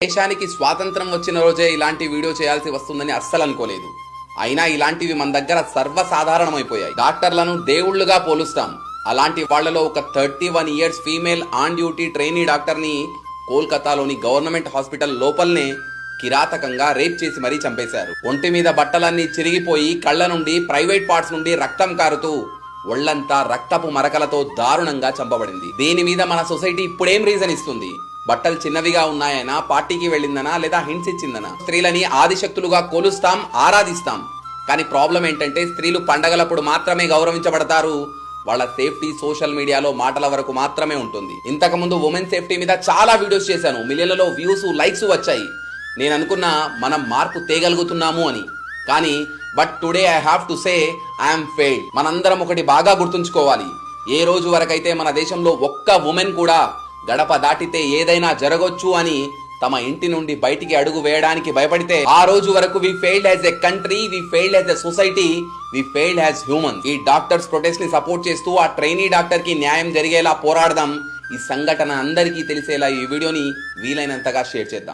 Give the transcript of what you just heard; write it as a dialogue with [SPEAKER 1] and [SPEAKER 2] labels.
[SPEAKER 1] దేశానికి స్వాతంత్రం వచ్చిన రోజే ఇలాంటి వీడియో చేయాల్సి వస్తుందని అస్సలు అనుకోలేదు. అయినా ఇలాంటివి మన దగ్గర సర్వసాధారణమైపోయాయి. డాక్టర్లను దేవుళ్లుగా పోలుస్తాం. అలాంటి వాళ్లలో ఒక 31 years female on duty trainee doctor ని కోల్కతాలోని గవర్నమెంట్ హాస్పిటల్ లోపలనే కిరాతకంగా రేప్ చేసి మరీ చంపేశారు. ఒంటి మీద బట్టలన్నీ చిరిగిపోయి కళ్ల నుండి ప్రైవేట్ పార్ట్స్ నుండి రక్తం కారుతూ ఒళ్లంతా రక్తపు మరకలతో దారుణంగా చంపబడింది. దీని మీద మన సొసైటీ ఇప్పుడేం రీజన్ ఇస్తుంది? బట్టలు చిన్నవిగా ఉన్నాయనా, పార్టీకి వెళ్ళిందనా, లేదా హింట్స్ ఇచ్చిందనా? స్త్రీలని ఆదిశక్తులుగా కొలుస్తాం, ఆరాధిస్తాం. కానీ ప్రాబ్లం ఏంటంటే స్త్రీలు పండగలప్పుడు మాత్రమే గౌరవించబడతారు. వాళ్ళ సేఫ్టీ సోషల్ మీడియాలో మాటల వరకు మాత్రమే ఉంటుంది. ఇంతకు ముందు ఉమెన్ సేఫ్టీ మీద చాలా వీడియోస్ చేశాను. మిలియన్లలో వ్యూస్, లైక్స్ వచ్చాయి. నేను అనుకున్నా మనం మార్పు తేగలుగుతున్నాము అని. కానీ but today I have to say I'm failed. మనందరం ఒకటి బాగా గుర్తుంచుకోవాలి. ఏ రోజు వరకైతే మన దేశంలో ఒక్క ఉమెన్ కూడా గడప దాటితే ఏదైనా జరగొచ్చు అని తమ ఇంటి నుండి బయటికి అడుగు వేయడానికి భయపడితే, ఆ రోజు వరకు we failed as a country, we failed as a society, we failed as human. ఈ డాక్టర్స్ ప్రొటెస్ట్ ని సపోర్ట్ చేస్తూ ఆ ట్రైనీ డాక్టర్ కి న్యాయం జరిగేలా పోరాడదాం. ఈ సంఘటన అందరికీ తెలిసేలా ఈ వీడియోని వీలైనంతగా షేర్ చేద్దాం.